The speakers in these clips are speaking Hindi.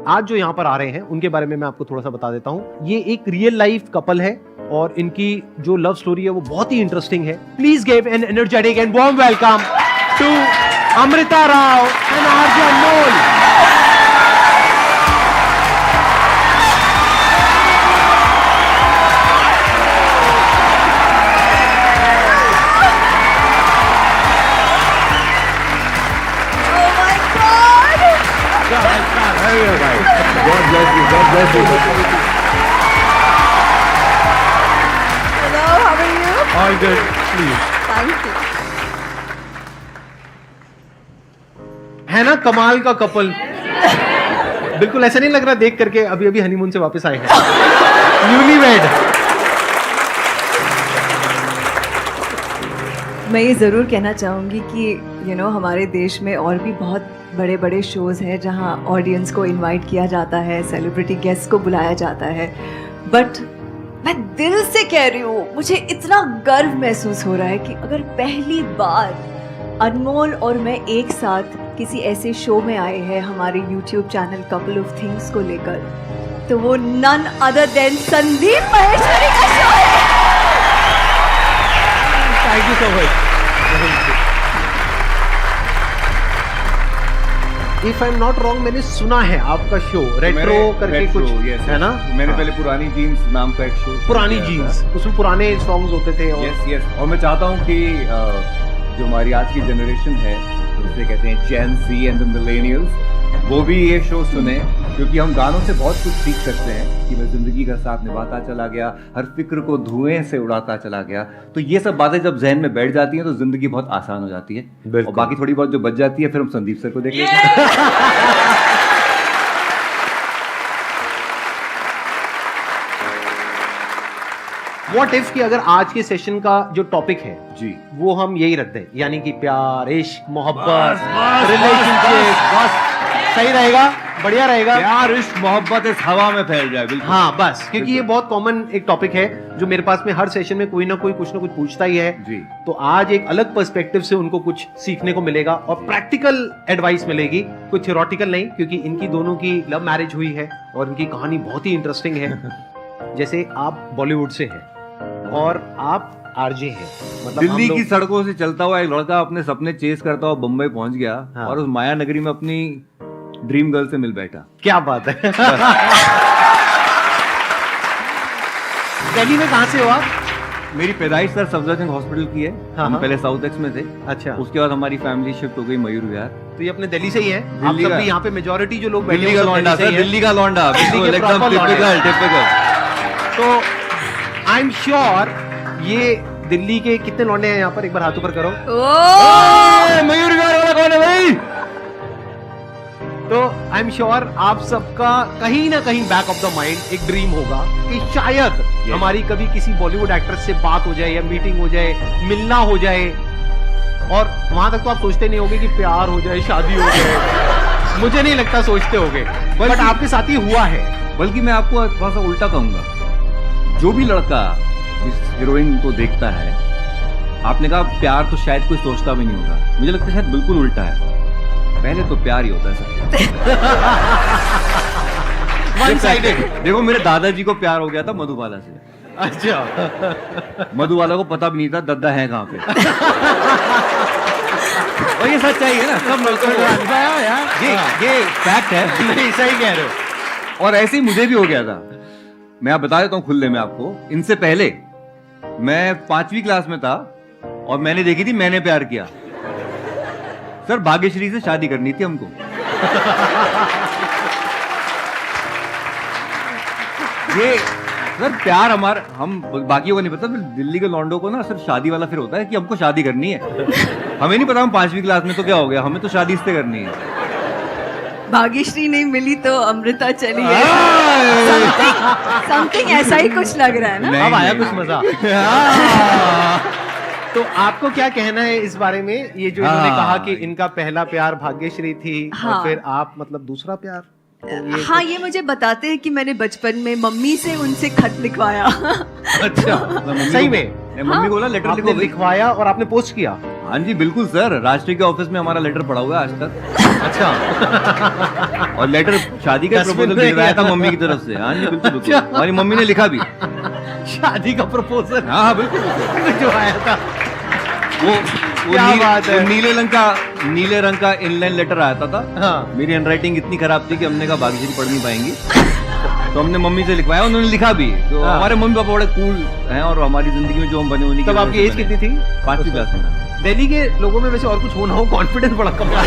आज जो यहाँ पर आ रहे हैं उनके बारे में मैं आपको थोड़ा सा बता देता हूँ। ये एक रियल लाइफ कपल है और इनकी जो लव स्टोरी है वो बहुत ही इंटरेस्टिंग है। Please give an energetic and warm welcome to Amrita Rao and RJ Anmol. God bless you. God bless you. Hello, how are you? All good, please. Thank you. है ना कमाल का कपल। बिल्कुल ऐसा नहीं लग रहा देख करके अभी अभी हनीमून से वापस आए हैं, न्यूलीवेड। मैं ये ज़रूर कहना चाहूँगी कि हमारे देश में और भी बहुत बड़े बड़े शोज़ हैं जहाँ ऑडियंस को इनवाइट किया जाता है, सेलिब्रिटी गेस्ट को बुलाया जाता है, बट मैं दिल से कह रही हूँ मुझे इतना गर्व महसूस हो रहा है कि अगर पहली बार अनमोल और मैं एक साथ किसी ऐसे शो में आए हैं हमारे YouTube channel couple of things को लेकर, तो वो none other than Sandeep Maheshwari का शो है। Thank you so much. If I am not wrong मैंने सुना है आपका शो रेट्रो करके कुछ है ना? मैंने पहले पुरानी जीन्स नाम का एक शो, पुरानी जीन्स, उसमें पुराने सॉन्ग्स होते थे। यस और मैं चाहता हूँ कि जो हमारी आज की जनरेशन है जिसे कहते हैं जेन ज़ी एंड द मिलेनियल्स, वो भी ये शो सुने, क्योंकि हम गानों से बहुत कुछ सीख सकते हैं कि मैं जिंदगी का साथ निभाता चला गया, हर फिक्र को धुएं से उड़ाता चला गया। तो ये सब बातें जब जहन में बैठ जाती हैं तो जिंदगी बहुत आसान हो जाती है। और बाकी थोड़ी बहुत जो बच जाती है फिर हम संदीप सर को देख लेते हैं। व्हाट इफ कि अगर आज के सेशन का जो टॉपिक है जी वो हम यही रख दें, यानी कि प्यार, इश्क, मोहब्बत, रिलेशनशिप, सही रहेगा, बढ़िया रहेगा। प्यार, इश्क, मोहब्बत इस हवा में फैल जाए। बिल्कुल हाँ बस, क्योंकि ये बहुत कॉमन एक टॉपिक है जो मेरे पास में हर सेशन में कोई ना कोई कुछ ना कुछ पूछता ही है जी। तो आज एक अलग पर्सपेक्टिव से उनको कुछ सीखने को मिलेगा और प्रैक्टिकल एडवाइस मिलेगी, कोई थियोरेटिकल नहीं, क्योंकि इनकी दोनों की लव मैरिज हुई है और इनकी कहानी बहुत ही इंटरेस्टिंग है। जैसे आप बॉलीवुड से हैं और आप आरजे हैं, मतलब दिल्ली की सड़कों से चलता हुआ एक लड़का अपने सपने चेस करता हुआ बम्बई पहुंच गया। हाँ। और उस माया नगरी में अपनी ड्रीम गर्ल से मिल बैठा। क्या बात है। दिल्ली में कहाँ से हो आप? मेरी पैदाइश सर सफदरजंग हॉस्पिटल की है। हाँ, हम हाँ। पहले साउथ एक्स में थे। अच्छा, उसके बाद हमारी फैमिली शिफ्ट हो गई मयूर विहार। तो ये अपने दिल्ली से ही है? आप दिल्ली सब का। भी यहाँ पे मेजॉरिटी जो लोग बैठे दिल्ली हैं का वो सब लौंडा दिल्ली से सर, ही है? दिल्ली का लौंडा, दिल्ली के एकदम proper लौंडे। टिपिकल। तो आई एम श्योर ये दिल्ली के कितने लौंडे हैं यहाँ पर, एक बार हाथ ऊपर करो। मयूर विहार वाला कौन है भाई? तो आई एम श्योर आप सबका कहीं ना कहीं बैक ऑफ द माइंड एक ड्रीम होगा कि शायद हमारी कभी किसी बॉलीवुड एक्ट्रेस से बात हो जाए या मीटिंग हो जाए, मिलना हो जाए, और वहां तक तो आप सोचते नहीं होगे कि प्यार हो जाए, शादी हो जाए। मुझे नहीं लगता सोचते होगे, बट आपके साथ ही हुआ है। बल्कि मैं आपको थोड़ा सा उल्टा कहूंगा, जो भी लड़का इस हीरोइन को देखता है, आपने कहा प्यार तो शायद कोई सोचता भी नहीं होगा, मुझे लगता है शायद बिल्कुल उल्टा है। पहले तो प्यार ही होता है सर। One sided. देखो मेरे दादाजी को प्यार हो गया था मधुबाला से। अच्छा। मधुबाला को पता भी नहीं था दद्दा है कहाँ पे। और ये सच्चाई है ना, सब लड़कों को ये फैक्ट है। नहीं, सही कह रहे हो। और ऐसे ही मुझे भी हो गया था। मैं आप बता देता हूँ खुले में आपको, इनसे पहले मैं 5वीं क्लास में था और मैंने देखी थी मैंने प्यार किया। सर भाग्यश्री से शादी करनी थी हमको। ये सर प्यार हमारा, हम बाकियों को नहीं पता, दिल्ली के लौंडों को ना सिर्फ शादी वाला फिर होता है कि हमको शादी करनी है। हमें नहीं पता हम 5वीं क्लास में तो क्या हो गया, हमें तो शादी इससे करनी है। भाग्यश्री नहीं मिली तो अमृता चली है। समथिंग ऐसा ही कुछ लग रहा है ना। अब आया कुछ मजा। तो आपको क्या कहना है इस बारे में, ये जो इन्होंने कहा कि इनका पहला प्यार भाग्यश्री थी और फिर आप मतलब दूसरा प्यार? हाँ, ये मुझे बताते हैं कि मैंने बचपन में मम्मी से उनसे खत लिखवाया। अच्छा, सही में? मम्मी बोला लेटर आपने लिखवाया और आपने पोस्ट किया? हाँ जी बिल्कुल सर, राष्ट्रीय के ऑफिस में हमारा लेटर पड़ा हुआ है आज तक। अच्छा और लेटर शादी का Dustbin प्रपोजल में गिरवाया था गया। मम्मी की तरफ से। हाँ जी बिल्कुल बिल्कुल, हमारी मम्मी ने लिखा भी। शादी का प्रपोजल हाँ हाँ बिल्कुल बिल्कुल। जो आया था। वो क्या बात है। वो नीले रंग का इनलाइन लेटर आया था। हाँ मेरी हैंडराइटिंग इतनी खराब थी कि हमने कहा बाकी जी पढ़ नहीं पाएंगी, तो हमने मम्मी से लिखवाया, उन्होंने लिखा भी। तो हाँ। हमारे मम्मी पापा बड़े कूल हैं और हमारी जिंदगी में जो हम बने उन्हीं की तब वजह आपकी से एज बने। कितनी थी? 5वीं क्लास में। दिल्ली के लोगों में वैसे और कुछ होना हो, कॉन्फिडेंस बड़ा कम है।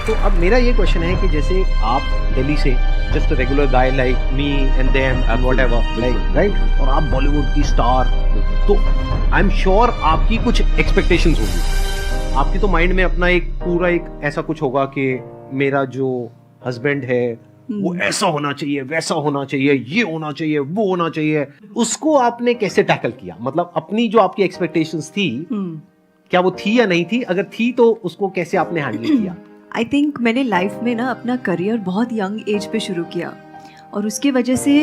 तो अब मेरा ये क्वेश्चन है कि जैसे आप दिल्ली से just regular guy like me and them and whatever like right, और आप बॉलीवुड की स्टार, तो आई एम श्योर आपकी कुछ एक्सपेक्टेशंस होगी। आपकी तो माइंड में अपना एक पूरा एक ऐसा कुछ होगा कि मेरा जो हस्बैंड है वो ऐसा होना चाहिए, वैसा होना चाहिए, ये होना चाहिए, वो होना चाहिए। उसको आपने कैसे टैकल किया? मतलब अपनी जो आपकी एक्सपेक्टेशंस थी, क्या वो थी या नहीं थी? अगर थी तो उसको कैसे आपने हैंडल किया? आई थिंक मैंने लाइफ में ना अपना करियर बहुत यंग एज पे शुरू किया, और उसके वजह से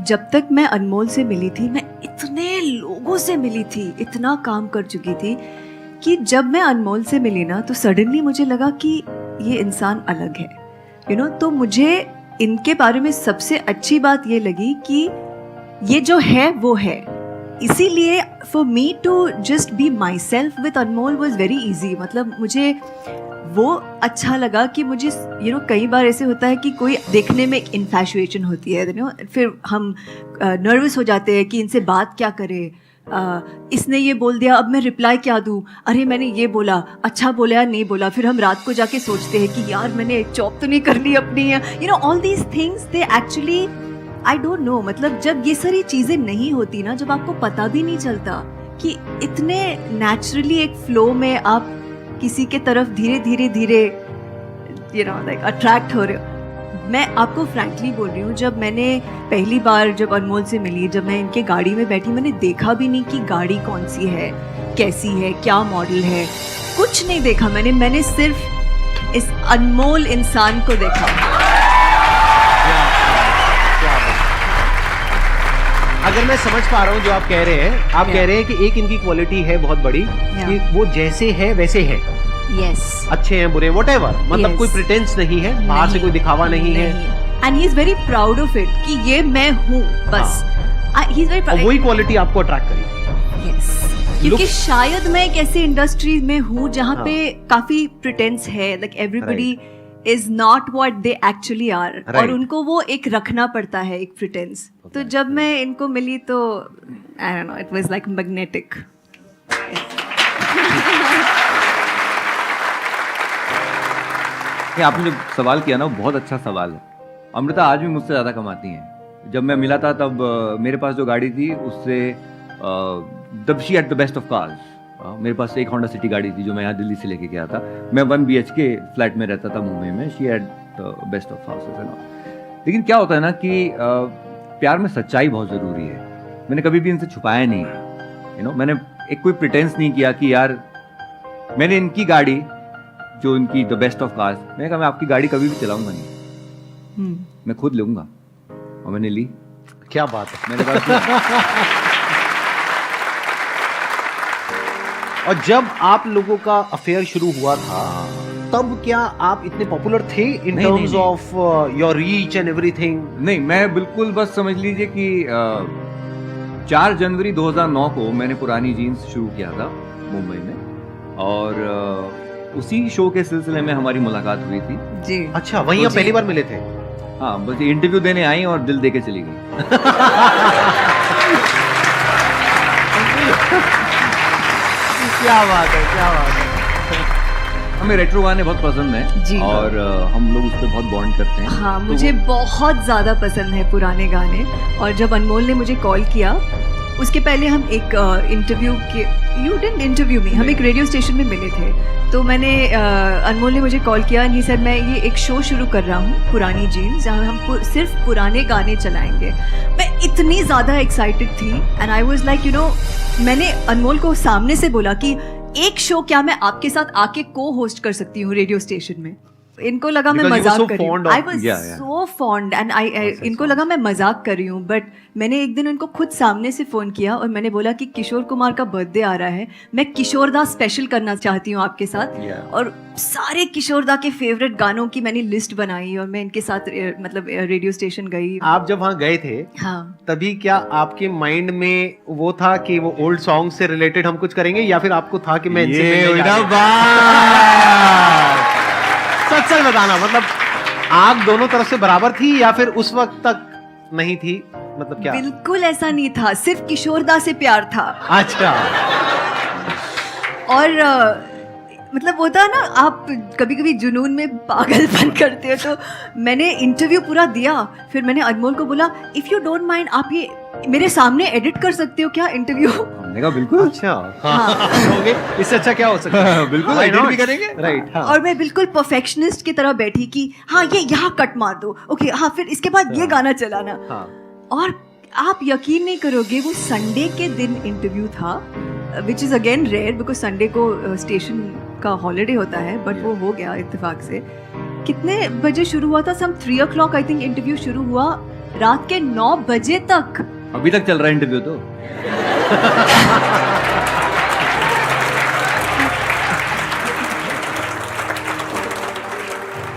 जब तक मैं अनमोल से मिली थी, मैं इतने लोगों से मिली थी, इतना काम कर चुकी थी कि जब मैं अनमोल से मिली ना तो सडनली मुझे लगा कि ये इंसान अलग है, यू नो। तो मुझे इनके बारे में सबसे अच्छी बात ये लगी कि ये जो है वो है। इसीलिए for me to just be myself with Anmol was very easy. मतलब मुझे वो अच्छा लगा कि मुझे कई बार ऐसे होता है कि कोई देखने में एक इन्फैचुएशन होती है, फिर हम नर्वस हो जाते हैं कि इनसे बात क्या करें, इसने ये बोल दिया, अब मैं रिप्लाई क्या दूँ, अरे मैंने ये बोला, अच्छा बोला या नहीं बोला। फिर हम रात को जाके सोचते हैं कि यार मैंने जॉब तो नहीं कर ली अपनी, all these things they actually I don't know. मतलब जब ये सारी चीज़ें नहीं होती ना, जब आपको पता भी नहीं चलता कि इतने नेचुरली एक फ्लो में आप किसी के तरफ धीरे धीरे लाइक अट्रैक्ट हो रहे हो। मैं आपको फ्रैंकली बोल रही हूँ, जब मैंने पहली बार जब अनमोल से मिली, जब मैं इनके गाड़ी में बैठी, मैंने देखा भी नहीं कि गाड़ी कौन सी है, कैसी है, क्या मॉडल है, कुछ नहीं देखा मैंने सिर्फ इस अनमोल इंसान को देखा। अगर मैं समझ पा रहा हूँ जो आप कह रहे हैं, आप कह रहे हैं कि एक इनकी क्वालिटी है बहुत बड़ी कि वो जैसे है वैसे है, यस, अच्छे हैं बुरे व्हाटएवर, मतलब Yes. कोई प्रिटेंस नहीं है, बाहर से कोई दिखावा नहीं है, and he is very proud of it कि ये मैं हूँ बस। ही इज वेरी और प्राउड, वही क्वालिटी आपको अट्रैक्ट करी। यस, क्योंकि Look- शायद मैं एक ऐसी इंडस्ट्री में हूँ जहाँ हाँ. पे काफी प्रिटेंस है, like everybody is not what they actually are, और Right. उनको वो एक रखना पड़ता है, एक प्रिटेंस। तो जब मैं इनको मिली तो I don't know, it was like magnetic. ये आपने जो सवाल किया ना, वो बहुत अच्छा सवाल है। अमृता आज भी मुझसे ज़्यादा कमाती हैं। जब मैं मिला था तब मेरे पास जो गाड़ी थी उससे तब she at the best of cars. मेरे पास एक होंडा सिटी गाड़ी थी जो मैं यहाँ दिल्ली से लेके गया था। मैं 1 BHK फ्लैट में रहता था मुंबई में। She at the best of houses है ना। लेकिन क्या होता है ना कि प्यार में सच्चाई बहुत ज़रूरी है। मैंने कभी भी इनसे छुपाया नहीं, मैंने एक कोई प्रिटेंस नहीं किया कि यार मैंने इनकी गाड़ी जो इनकी द बेस्ट ऑफ कार्स, मैंने कहा मैं आपकी गाड़ी कभी भी चलाऊंगा नहीं, मैं खुद लूंगा। और मैंने ली। क्या बात है। मैंने कहा और जब आप लोगों का अफेयर शुरू हुआ था तब क्या आप इतने पॉपुलर थे इन नहीं, टर्म्स नहीं। Of your reach and everything? नहीं, मैं बिल्कुल बस समझ लीजिए कि 4 जनवरी 2009 को मैंने पुरानी जीन्स शुरू किया था मुंबई में, और उसी शो के सिलसिले में हमारी मुलाकात हुई थी। जी, अच्छा, वहीं आप जी। पहली बार मिले थे? हाँ, बस इंटरव्यू देने आई और दिल दे के चली गई। क्या बात है, क्या बात है। हमें रेट्रो गाने बहुत पसंद हैं जी। और हम लोग उस पर बहुत बॉन्ड करते हैं। हाँ, तो मुझे बहुत ज़्यादा पसंद है पुराने गाने। और जब अनमोल ने मुझे कॉल किया, उसके पहले हम एक इंटरव्यू के, यू डिडंट इंटरव्यू मी, हम एक रेडियो स्टेशन में मिले थे। तो मैंने अनमोल ने मुझे कॉल किया, ही सर मैं ये एक शो शुरू कर रहा हूँ पुरानी जीन्स, जहाँ हम सिर्फ पुराने गाने चलाएंगे। मैं इतनी ज़्यादा एक्साइटेड थी एंड आई वाज लाइक मैंने अनमोल को सामने से बोला कि एक शो क्या मैं आपके साथ आके को होस्ट कर सकती हूँ रेडियो स्टेशन में? इनको लगा मैं Because you were मजाक so कर रही हूँ. fond of- I was Yeah, yeah. so fond and इनको लगा मैं मजाक कर रही हूँ. बट मैंने एक दिन उनको खुद सामने से फ़ोन किया और मैंने बोला कि किशोर कुमार का बर्थडे आ रहा है, मैं किशोरदा स्पेशल करना चाहती हूँ आपके साथ. Yeah. और सारे किशोरदा के फेवरेट गानों की मैंने लिस्ट बनाई और मैं इनके साथ मतलब रेडियो स्टेशन गई. आप जब वहाँ गए थे हाँ. तभी क्या आपके माइंड में वो था कि वो ओल्ड सॉन्ग से रिलेटेड हम कुछ करेंगे, या फिर आपको था कि मैं इनसे ये मिलने जा हुई रही ना हूँ? सच सच बताना, मतलब आग दोनों तरफ से बराबर थी या फिर उस वक्त तक नहीं थी, मतलब क्या? बिल्कुल ऐसा नहीं था, सिर्फ किशोरदा से प्यार था. अच्छा. और मतलब होता है ना, आप कभी कभी जुनून में पागलपन करते हो. तो मैंने इंटरव्यू पूरा दिया, फिर मैंने अनमोल को बोला इफ़ यू डोंट माइंड आप ये मेरे सामने एडिट कर सकते हो क्या इंटरव्यू. हमने कहा बिल्कुल. अच्छा. हाँ. होंगे, इससे अच्छा क्या हो सकता है? बिल्कुल Why एडिट not? भी करेंगे. राइट. हाँ. और मैं बिल्कुल परफेक्शनिस्ट की तरह बैठी कि हाँ ये यहाँ कट मार दो, ओके हाँ फिर इसके बाद ये गाना चलाना. हाँ. और आप यकीन नहीं करोगे, वो संडे के दिन इंटरव्यू था, which is again rare because Sunday को स्टेशन का हॉलीडे होता है, बट वो हो गया इत्तेफाक से. कितने बजे शुरू हुआ था? सम 3 o'clock आई थिंक इंटरव्यू शुरू हुआ, रात के 9 बजे तक. अभी तक चल रहा है इंटरव्यू तो.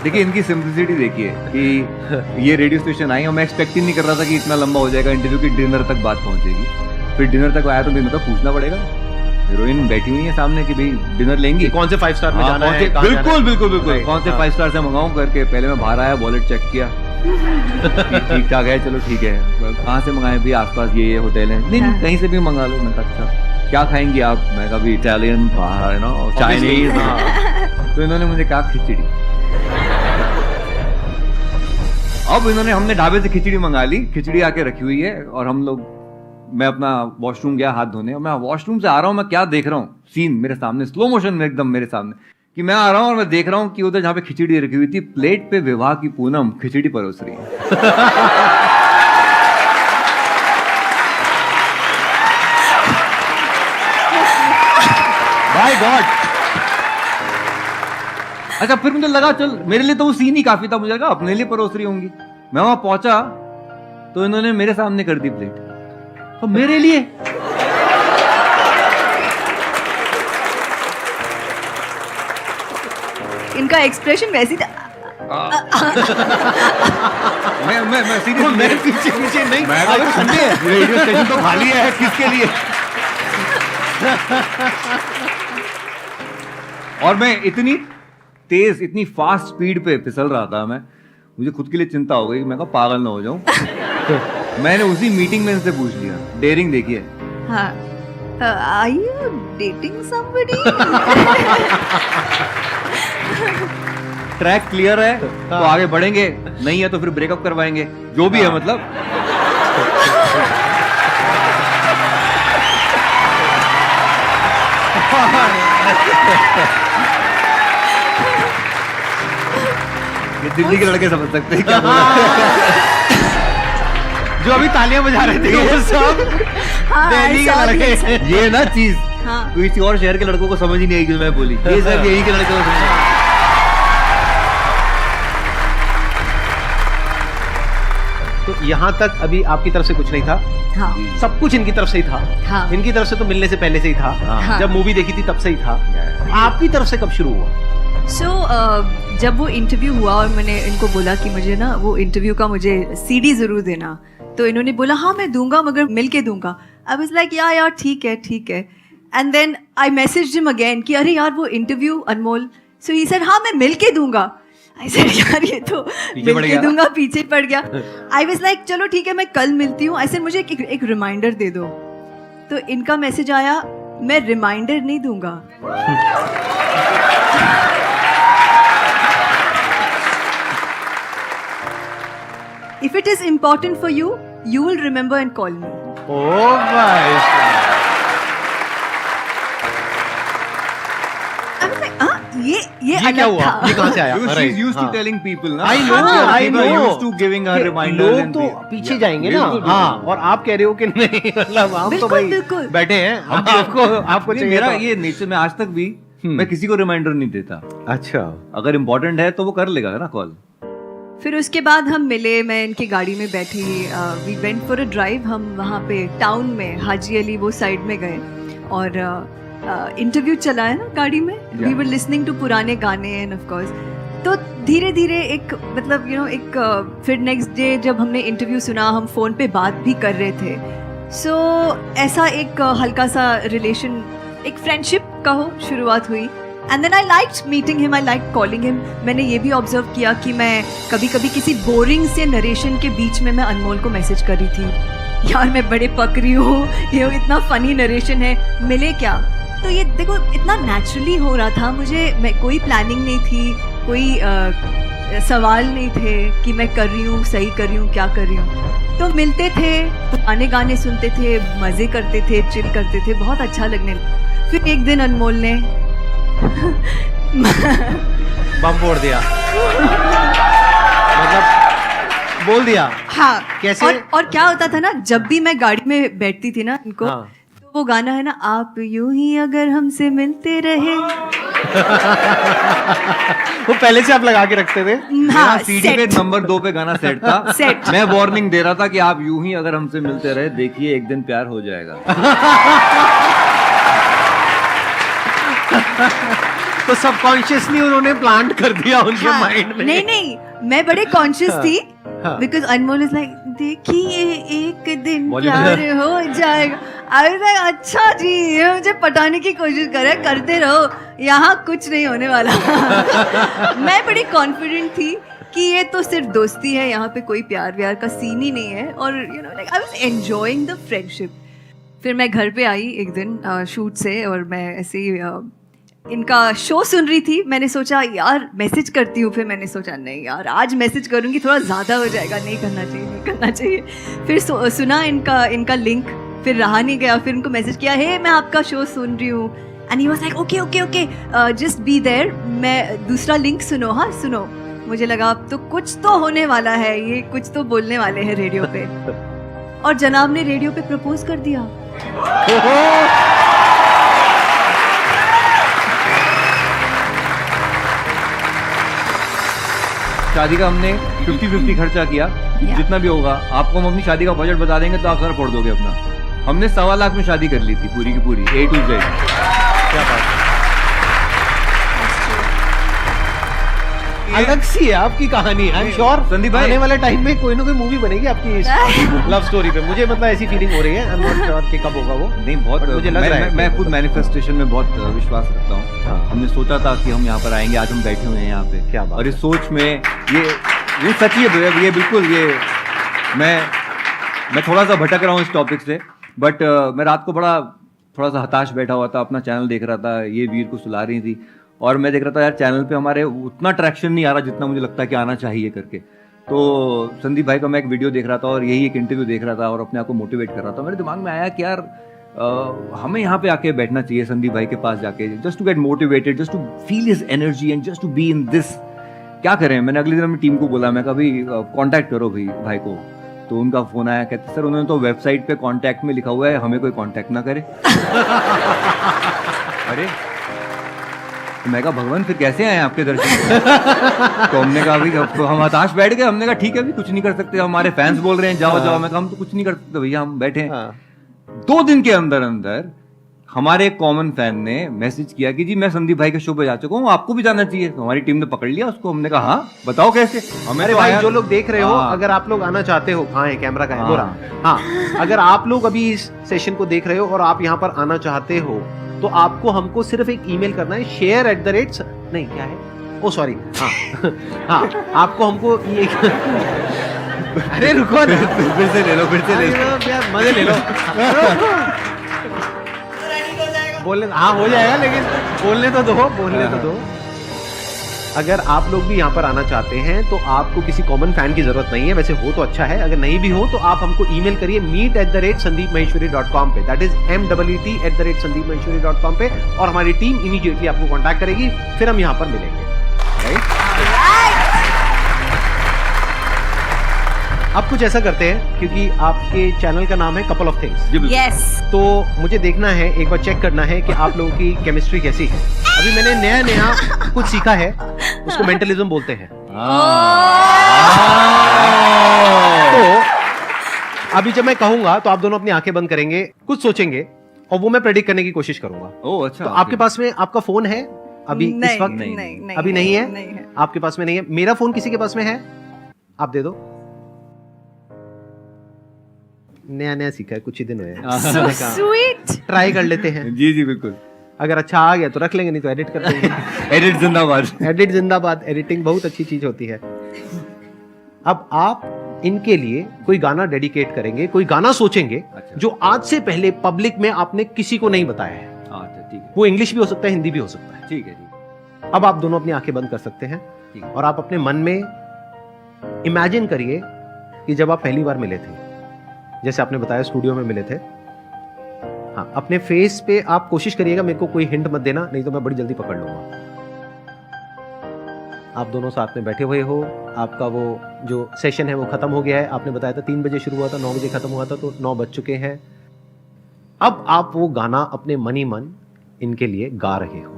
देखिए इनकी सिंपलिसिटी देखिए कि ये रेडियो स्टेशन आई और मैं एक्सपेक्ट ही नहीं कर रहा था कि इतना लंबा हो जाएगा इंटरव्यू की डिनर तक बात पहुंचेगी. फिर डिनर तक आया तो फिर मतलब पूछना पड़ेगा, हीरोइन बैठी हुई है सामने कि भाई डिनर लेंगी, कौन से 5 स्टार में जाना है? कहाँ जाना बिल्कुल है? बिल्कुल बिल्कुल Right, कौन से हाँ. 5 स्टार से मंगाऊं करके पहले मैं बाहर आया, वॉलेट चेक किया ठीक ठाक है, चलो ठीक है. कहाँ से मंगाए भी, आसपास ये होटल है, नहीं हाँ. कहीं से भी मंगा लो. मैं कहा अच्छा क्या खाएंगी आप? मैं कहा भी इटालियन, बाहर ना चाइनीज. हाँ. तो इन्होंने मुझे कहा खिचड़ी. अब इन्होंने हमने ढाबे से खिचड़ी मंगा ली, खिचड़ी आके रखी हुई है और हम लोग, मैं अपना वॉशरूम गया हाथ धोने और मैं वॉशरूम से आ रहा हूँ, मैं क्या देख रहा हूँ सीन मेरे सामने स्लो मोशन में एकदम मेरे सामने कि मैं आ रहा हूँ और मैं देख रहा हूँ कि उधर जहाँ पे खिचड़ी रखी हुई थी प्लेट पे विवाह की पूनम खिचड़ी परोस रही है. By God. अच्छा फिर मुझे लगा चल मेरे लिए तो वो सीन ही काफी था, मुझे लगा अपने लिए परोस रही होंगी. मैं वहां पहुंचा तो इन्होंने मेरे सामने कर दी प्लेट, तो मेरे लिए. इनका एक्सप्रेशन वैसी था. मैं सीरियस मैं पीछे पीछे नहीं. मैं आज संडे है. रेडियो स्टेशन तो खाली है, किसके लिए. और मैं इतनी तेज इतनी फास्ट स्पीड पे फिसल रहा था, मैं मुझे खुद के लिए चिंता हो गई. मैं कहा पागल ना हो जाऊं. मैंने उसी मीटिंग में इनसे पूछ लिया. डेयरिंग देखिए. हाँ. Are you dating somebody? Track clear है तो आगे बढ़ेंगे, नहीं है तो फिर ब्रेकअप करवाएंगे, जो भी है मतलब. ये दिल्ली के लड़के समझ सकते हैं क्या बोल रहा है. जो अभी तालियां बजा रहे थे वो सब हाँ, दिल्ली के I saw लड़के. this. ये ना चीज हाँ. किसी और शहर के लड़कों को समझ ही नहीं आएगी. मैं बोली ये सब यही के लड़कों को समझ आएगी. तो यहाँ तक अभी आपकी तरफ से कुछ नहीं था, हाँ. सब कुछ इनकी तरफ से ही था. हाँ. इनकी तरफ से तो मिलने से पहले से ही था. हाँ. जब मूवी देखी थी तब से ही था. आपकी तरफ से कब शुरू हुआ? जब वो इंटरव्यू हुआ और मैंने इनको बोला कि मुझे ना वो इंटरव्यू का मुझे सीडी जरूर देना, तो इन्होंने बोला हाँ मैं दूंगा मगर मिल के दूंगा. आई वाज लाइक यार ठीक है ठीक है. And then I messaged him again कि अरे यार वो interview Anmol. So he said हाँ मैं मिल के दूंगा. आई सेड यार ये तो मिल पड़ के गया. दूंगा पीछे पड़ गया. आई वाज लाइक चलो ठीक है मैं कल मिलती हूँ. आई सेड मुझे एक रिमाइंडर दे दो. तो इनका मैसेज आया मैं रिमाइंडर नहीं दूंगा. If it is important for you, you will remember and call me. ओ भाई. I was like, ये ये अलग क्या हुआ? था. ये कहाँ से आया? Because Right, she's used to हाँ. telling people ना. I know, People I know. are used to giving her कि reminders लोग and तो things. पीछे Yeah. जाएंगे ना. बिल्कुल, हाँ. बिल्कुल. और आप कह रहे हो कि नहीं, मतलब हम तो बिल्कुल, भाई बिल्कुल. बैठे हैं. आपको नहीं, चाहिए मेरा तो. ये नेचर में आज तक भी मैं किसी को रिमाइंडर नहीं देता, अच्छा, अगर इम्पोर्टेंट है तो वो कर लेगा ना कॉल। फिर उसके बाद हम मिले, मैं इनकी गाड़ी में बैठी, we went for a drive. हम वहाँ पे टाउन में हाजी अली वो साइड में गए और इंटरव्यू चला है ना गाड़ी में, वी वर लिसनिंग टू पुराने गाने एंड ऑफ कोर्स। तो धीरे धीरे एक मतलब एक फिर नेक्स्ट डे जब हमने इंटरव्यू सुना, हम फ़ोन पे बात भी कर रहे थे। सो ऐसा एक हल्का सा रिलेशन, एक फ्रेंडशिप का हो शुरुआत हुई। And then I liked meeting him, I like calling him. मैंने ये भी ऑब्जर्व किया कि मैं कभी कभी किसी बोरिंग से नरेशन के बीच में मैं अनमोल को मैसेज कर रही थी, यार मैं बड़े पक रही हूँ, ये इतना फनी नरेशन है, मिले क्या। तो ये देखो इतना नेचुरली हो रहा था, मैं कोई प्लानिंग नहीं थी, कोई सवाल नहीं थे कि मैं कर रही हूँ, सही कर रही हूँ, क्या कर रही हूँ। तो मिलते थे, पुराने गाने सुनते थे, मज़े करते थे, चिल करते थे, बहुत अच्छा लगने लगा। फिर एक दिन अनमोल ने बम फोड़ दिया, मतलब बोल दिया। हाँ, कैसे? और क्या होता था ना, जब भी मैं गाड़ी में बैठती थी ना इनको, हाँ। तो वो गाना है ना, आप यूं ही अगर हमसे मिलते रहे। वो पहले से आप लगा के रखते थे? हाँ, सीडी पे नंबर 2 पे गाना सेट था। सेट। मैं वार्निंग दे रहा था कि आप यूं ही अगर हमसे मिलते रहे, देखिए एक दिन प्यार हो जाएगा। तो सबकॉन्शियसली उन्होंने प्लांट कर दिया उनके हाँ, माइंड में। नहीं, मैं बड़े कॉन्शियस थी, हाँ। बिकॉज अनमोल इज लाइक, देखिए एक दिन Bollywood प्यार हो जाएगा। आई वाज लाइक, अच्छा जी, ये मुझे पटाने की कोशिश करे, करते रहो, यहाँ कुछ नहीं होने वाला। मैं बड़ी कॉन्फिडेंट थी कि ये तो सिर्फ दोस्ती है, यहाँ पे कोई प्यार व्यार का सीन ही नहीं है। और like I was enjoying the friendship. फिर मैं घर पे आई एक दिन शूट से, और मैं ऐसे ही इनका शो सुन रही थी। मैंने सोचा यार मैसेज करती हूँ, फिर मैंने सोचा नहीं यार आज मैसेज करूँगी थोड़ा ज़्यादा हो जाएगा, नहीं करना चाहिए। फिर सुना इनका लिंक, फिर रहा नहीं गया, फिर इनको मैसेज किया, हे मैं आपका शो सुन रही हूँ। And he was like okay just be there, मैं दूसरा लिंक सुनो, हाँ सुनो। मुझे लगा अब तो कुछ तो होने वाला है, ये कुछ तो बोलने वाले हैं रेडियो पे। और जनाब ने रेडियो पे प्रपोज कर दिया। शादी का हमने 50-50 खर्चा किया, जितना भी होगा। आपको हम अपनी शादी का बजट बता देंगे तो आप सर फोड़ दोगे अपना। हमने 1.25 लाख में शादी कर ली थी, पूरी की पूरी A to Z। क्या बात है, अलग सी है आपकी कहानी। आई एम श्योर संदीप भाई, आने वाले टाइम में कोई ना कोई मूवी बनेगी आपकी इस लव स्टोरी पे। मुझे मतलब ऐसी फीलिंग हो रही है, आई एम नॉट श्योर कि कब होगा वो। नहीं बहुत मुझे लग रहा है मैं खुद मैनिफेस्टेशन में बहुत विश्वास रखता हूँ। हाँ। हमने सोचा था कि हम यहाँ पर आएंगे, आज हम बैठे हुए हैं यहाँ पे। क्या बात और इस सोच में ये सच ही है, ये बिल्कुल मैं थोड़ा सा भटक रहा हूँ इस टॉपिक से, बट मैं रात को थोड़ा सा हताश बैठा हुआ था, अपना चैनल देख रहा था, ये वीर को सुला रही थी, और मैं देख रहा था यार चैनल पे हमारे उतना ट्रैक्शन नहीं आ रहा जितना मुझे लगता है कि आना चाहिए करके। तो संदीप भाई का मैं एक वीडियो देख रहा था और यही एक इंटरव्यू देख रहा था और अपने आप को मोटिवेट कर रहा था। मेरे दिमाग में आया कि यार हमें यहाँ पे आके बैठना चाहिए, संदीप भाई के पास जाके, just to get motivated, just to feel his energy and just to be in this. क्या करें, मैंने अगले दिन अपनी टीम को बोला, मैं कभी कांटेक्ट करो भाई को। तो उनका फोन आया, कहते सर उन्होंने तो वेबसाइट पे कांटेक्ट में लिखा हुआ है, हमें कोई कांटेक्ट ना करे। अरे तो मैं कहा भगवान फिर कैसे आए आपके दर्शन? तो हमने कहा भाई तो हम हताश बैठ गए। हमने कहा ठीक है, अभी कुछ नहीं कर सकते, हमारे फैंस बोल रहे हैं जाओ। मैं कहा हम तो कुछ नहीं कर सकते भैया, हम बैठे हैं। 2 दिन के अंदर हमारे एक कॉमन फैन ने मैसेज किया कि जी मैं संदीप भाई के शो पे जा चुका हूँ, आपको भी जाना चाहिए। तो हमारी टीम ने पकड़ लिया उसको। हमने कहा हाँ बताओ कैसे। हमारे भाई जो लोग देख रहे हो, अगर आप लोग आना चाहते हो, हाँ है कैमरा का है बोरा, हाँ अगर आप लोग अभी इस सेशन को देख रहे हो और आप यहाँ पर आना चाहते हो, तो आपको हमको सिर्फ एक ईमेल करना है, share@ नहीं क्या है, ओ सॉरी, हाँ आपको हमको ये अरे रुको ना, फिर से ले लो यार मजे ले लो। बोलने हाँ हो जाएगा, लेकिन बोलने तो दो। अगर आप लोग भी यहाँ पर आना चाहते हैं तो आपको किसी कॉमन फैन की जरूरत नहीं है, वैसे हो तो अच्छा है, अगर नहीं भी हो तो आप हमको ईमेल करिए meet@sandeepmaheshwari.com पे, दैट इज MEET@sandeepmaheshwari.com पे, और हमारी टीम इमीडिएटली आपको कांटेक्ट करेगी, फिर हम यहाँ पर मिलेंगे, राइट? अब कुछ ऐसा करते हैं, क्योंकि आपके चैनल का नाम है कपल ऑफ थिंग्स, जी बिल्कुल। यस तो मुझे देखना है, एक बार चेक करना है कि आप लोगों की केमिस्ट्री कैसी है। अभी मैंने नया नया कुछ सीखा है, उसको मेंटलिज्म बोलते हैं। तो अभी जब मैं कहूंगा तो आप दोनों अपनी आंखें बंद करेंगे, कुछ सोचेंगे और वो मैं प्रेडिक्ट करने की कोशिश करूंगा। ओह अच्छा। तो आपके पास में आपका फोन है अभी इस वक्त? नहीं, अभी नहीं है? नहीं है। आपके पास में नहीं है। मेरा फोन किसी के पास में है? आप दे दो। नया नया सीखा है, कुछ ही दिन हुए हैं। So sweet. ट्राई कर लेते हैं, जी जी बिल्कुल। अगर अच्छा आ गया तो रख लेंगे, नहीं तो एडिट कर देंगे। एडिट जिंदाबाद। एडिट जिंदाबाद। एडिटिंग बहुत अच्छी चीज होती है। अब आप इनके लिए कोई गाना डेडिकेट करेंगे, कोई गाना सोचेंगे अच्छा। जो आज से पहले पब्लिक में आपने किसी को नहीं बताया है। अच्छा ठीक है। वो इंग्लिश भी हो सकता है, हिंदी भी हो सकता है। ठीक है ठीक अब आप दोनों अपनी आंखें बंद कर सकते हैं ठीक। और आप अपने मन में इमेजिन करिए कि जब आप पहली बार मिले थे, जैसे आपने बताया स्टूडियो में मिले थे। हाँ, अपने फेस पे आप कोशिश करिएगा, मेरे को कोई हिंट मत देना, नहीं तो मैं बड़ी जल्दी पकड़ लूंगा। आप दोनों साथ में बैठे हुए हो, आपका वो जो सेशन है वो खत्म हो गया है। आपने बताया था 3 बजे शुरू हुआ था, 9 बजे खत्म हुआ था, तो 9 बज चुके हैं। अब आप वो गाना अपने मन ही मन इनके लिए गा रहे हो।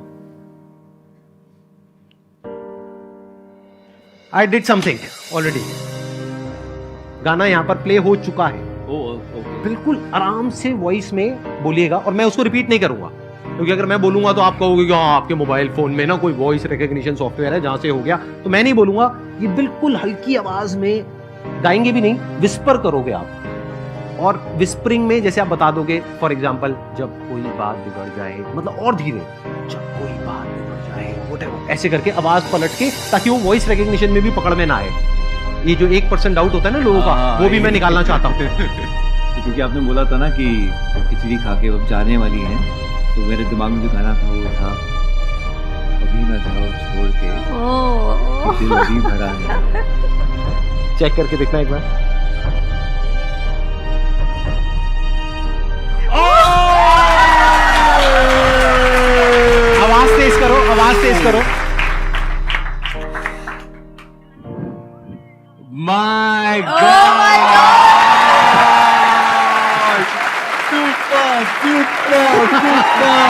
I did something already. गाना यहां पर प्ले हो चुका है। Oh okay. बिल्कुल आराम से वॉइस में बोलिएगा और मैं उसको रिपीट नहीं करूंगा, क्योंकि अगर मैं बोलूंगा तो आप कहोगे कि हाँ आपके मोबाइल फोन में ना कोई वॉइस रिकॉग्निशन सॉफ्टवेयर है जहां से हो गया, तो मैं नहीं बोलूंगा। ये बिल्कुल हल्की आवाज में गाएंगे भी नहीं, विस्पर करोगे आप। और विस्परिंग में जैसे आप बता दोगे, फॉर एग्जाम्पल, जब कोई बात बिगड़ जाए, मतलब और धीरे, जब कोई बात बिगड़ जाए, whatever, ऐसे करके आवाज पलट के, ताकि वो वॉइस रिकॉग्निशन में भी पकड़ में ना आए। ये जो 1% डाउट होता है ना लोगों का, वो भी मैं निकालना चाहता हूँ। क्योंकि आपने बोला था ना कि खिचड़ी खा के अब जाने वाली हैं, तो मेरे दिमाग में जो गाना था वो था, कभी ना जाओ छोड़ के, ओह दिल अभी भरा है। चेक करके देखना एक बार। आवाज तेज करो, आवाज तेज करो। My Oh God, my God! Super super super.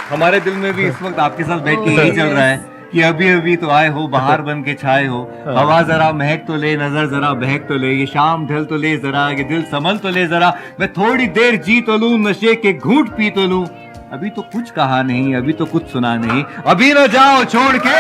हमारे दिल में भी इस वक्त आपके साथ बैठ के यही चल रहा है कि अभी अभी तो आए हो, बाहर बन के छाए हो, हवा जरा महक तो ले, नजर जरा बहक तो ले, ये शाम ढल तो ले जरा, ये दिल संभल तो ले जरा, मैं थोड़ी देर जी तो लूं, नशे के घूंट पी तो लूं, अभी तो कुछ कहा नहीं, अभी तो कुछ सुना नहीं, अभी न जाओ छोड़ के।